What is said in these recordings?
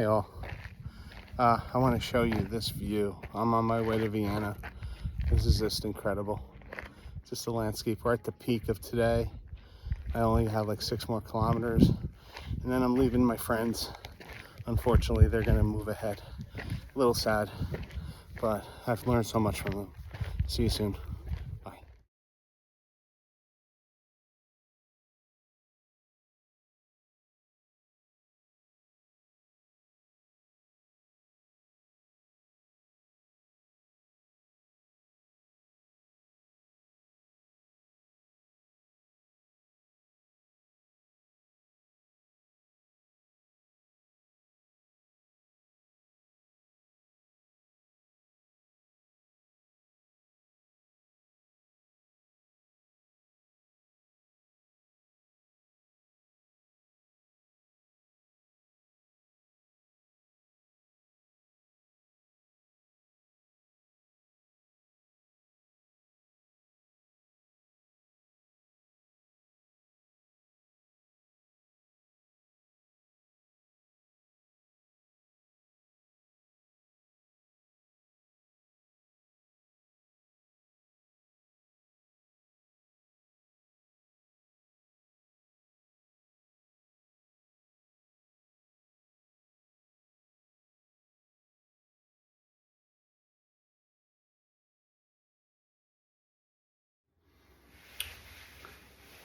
Hey all, I want to show you this view. I'm on my way to Viana. This is just incredible. Just the landscape. We're at the peak of today. I only have like 6 more kilometers, and then I'm leaving my friends. Unfortunately, they're gonna move ahead. A little sad, but I've learned so much from them. See you soon. Bye.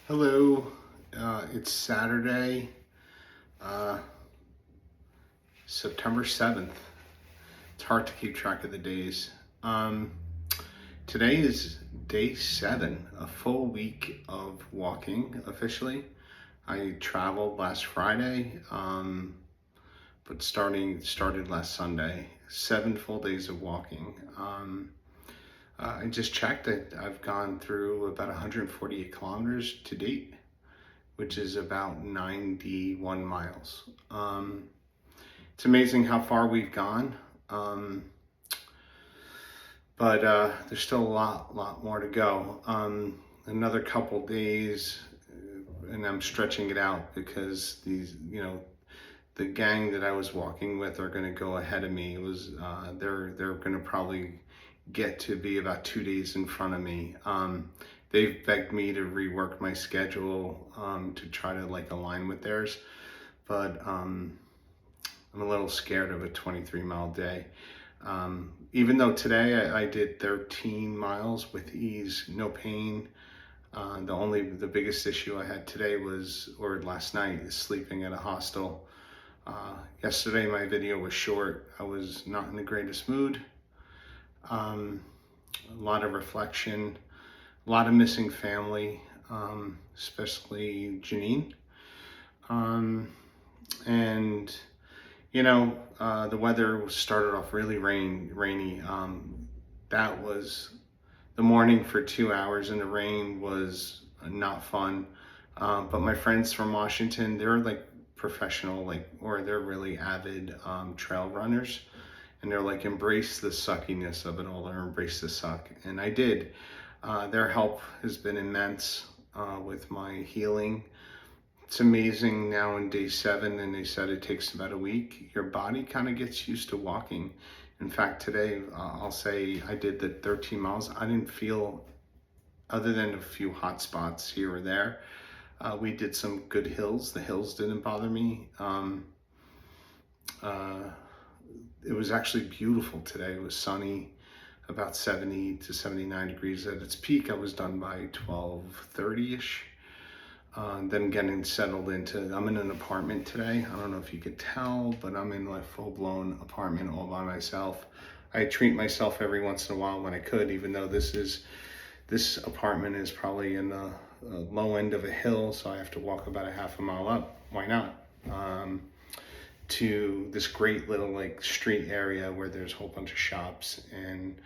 Hello. It's Saturday, uh, September 7th. It's hard to keep track of the days. Today is day 7, a full week of walking officially. I traveled last Friday, but started last Sunday. 7 full days of walking. I just checked that I've gone through about 148 kilometers to date, which is about 91 miles. It's amazing how far we've gone. But there's still a lot more to go. Another couple days, and I'm stretching it out because the gang that I was walking with are going to go ahead of me. They're going to probably get to be about 2 days in front of me. They've begged me to rework my schedule to try to align with theirs, but I'm a little scared of a 23-mile day. Even though today I did 13 miles with ease, no pain. The biggest issue I had today last night, is sleeping at a hostel. Yesterday my video was short. I was not in the greatest mood. A lot of reflection, a lot of missing family, especially Janine. And the weather started off really rainy. That was the morning for 2 hours in the rain was not fun. But my friends from Washington, they're professional, or they're really avid trail runners. And they're embrace the suckiness of it all, or embrace the suck. And I did. Their help has been immense with my healing. It's amazing now in day 7, and they said it takes about a week. Your body kind of gets used to walking. In fact, today, I'll say I did the 13 miles. I didn't feel, other than a few hot spots here or there. We did some good hills. The hills didn't bother me. It was actually beautiful today. It was sunny, about 70 to 79 degrees. At its peak, I was done by 12:30-ish. Then getting settled I'm in an apartment today. I don't know if you could tell, but I'm in a full-blown apartment all by myself. I treat myself every once in a while when I could, even though this apartment is probably in the low end of a hill, so I have to walk about a half a mile up. Why not? To this great little street area where there's a whole bunch of shops, and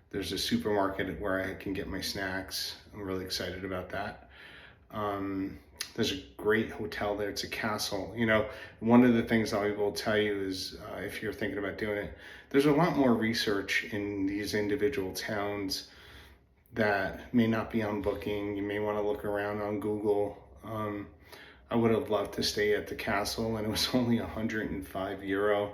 there's a supermarket where I can get my snacks. I'm really excited about that. There's a great hotel there. It's a castle. One of the things I will tell you is if you're thinking about doing it, there's a lot more research in these individual towns that may not be on Booking. You may want to look around on Google. I would have loved to stay at the castle, and it was only €105.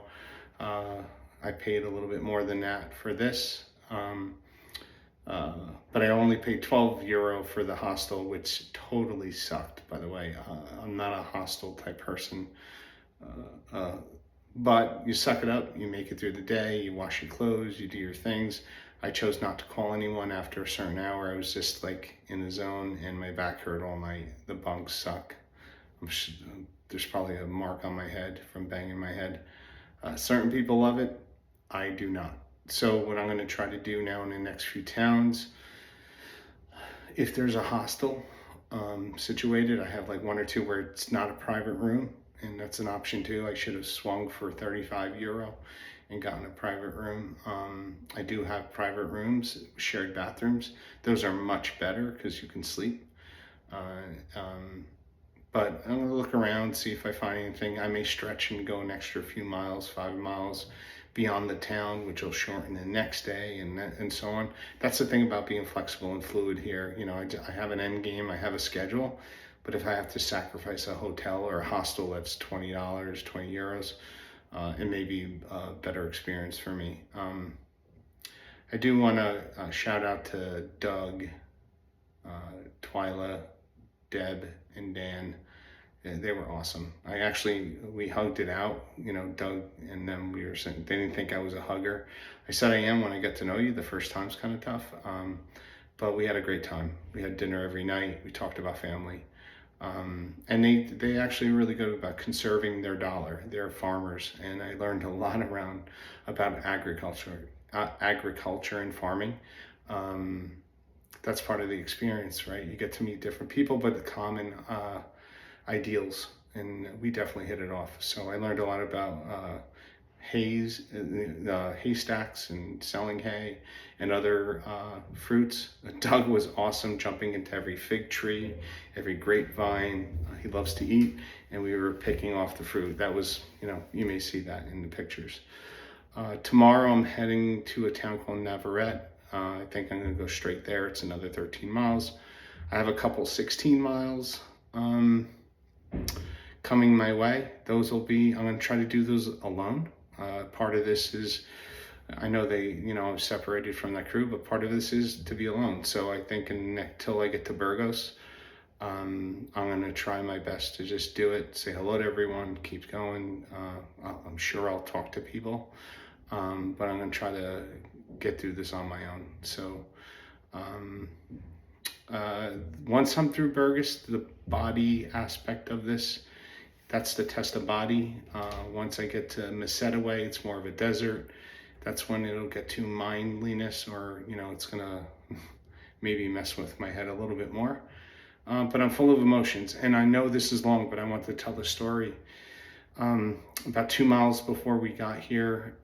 I paid a little bit more than that for this. But I only paid €12 for the hostel, which totally sucked, by the way. I'm not a hostel type person. But you suck it up, you make it through the day, you wash your clothes, you do your things. I chose not to call anyone after a certain hour. I was just like in the zone, and my back hurt all night. The bunks suck. There's probably a mark on my head from banging my head. Certain people love it. I do not. So what I'm going to try to do now in the next few towns, if there's a hostel situated, I have like one or two where it's not a private room, and that's an option too. I should have swung for €35 and gotten a private room. I do have private rooms, shared bathrooms. Those are much better because you can sleep. But I'm going to look around, see if I find anything. I may stretch and go an extra few miles, 5 miles beyond the town, which will shorten the next day, and so on. That's the thing about being flexible and fluid here. You know, I have an end game, I have a schedule, but if I have to sacrifice a hotel or a hostel that's $20, €20, it may be a better experience for me. I do want to shout out to Doug, Twyla, Deb, and Dan. They were awesome. We hugged it out, you know, Doug and them, we were saying, they didn't think I was a hugger. I said I am when I get to know you. The first time's kind of tough. But we had a great time. We had dinner every night. We talked about family. And they actually really good about conserving their dollar. They're farmers, and I learned a lot about agriculture and farming. That's part of the experience, right? You get to meet different people, but the common ideals, and we definitely hit it off. So I learned a lot about haystacks and selling hay and other fruits. Doug was awesome, jumping into every fig tree, every grapevine. He loves to eat, and we were picking off the fruit. That was, you know, you may see that in the pictures. Tomorrow I'm heading to a town called Navarrete. I think I'm going to go straight there. It's another 13 miles. I have a couple 16 miles coming my way. I'm going to try to do those alone. Part of this is, I know I'm separated from that crew, but part of this is to be alone. So I think until I get to Burgos, I'm going to try my best to just do it, say hello to everyone, keep going. I'm sure I'll talk to people, but I'm going to try to get through this on my own. So once I'm through Burgos, the body aspect of this, that's the test of body. Once I get to Meseta, it's more of a desert. That's when it'll get to mindliness, or, you know, it's gonna maybe mess with my head a little bit more. But I'm full of emotions, and I know this is long, but I want to tell the story. About 2 miles before we got here,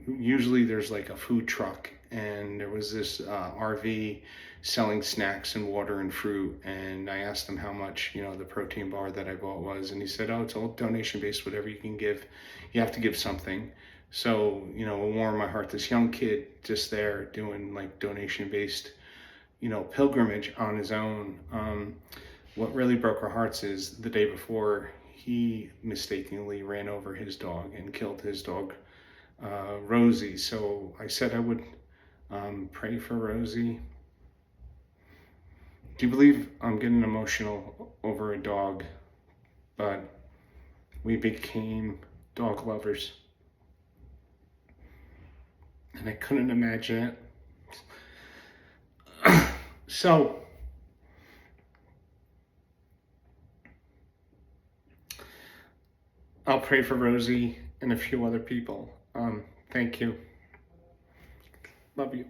usually there's like a food truck, and there was this RV selling snacks and water and fruit, and I asked him how much, you know, the protein bar that I bought was, and he said, oh, it's all donation based, whatever you can give, you have to give something. So, you know, it warmed my heart. This young kid just there doing like donation based, you know, pilgrimage on his own. What really broke our hearts is the day before, he mistakenly ran over his dog and killed his dog, Rosie. So I said I would pray for Rosie. Do you believe I'm getting emotional over a dog? But we became dog lovers, and I couldn't imagine it. So I'll pray for Rosie and a few other people. Thank you. Love you.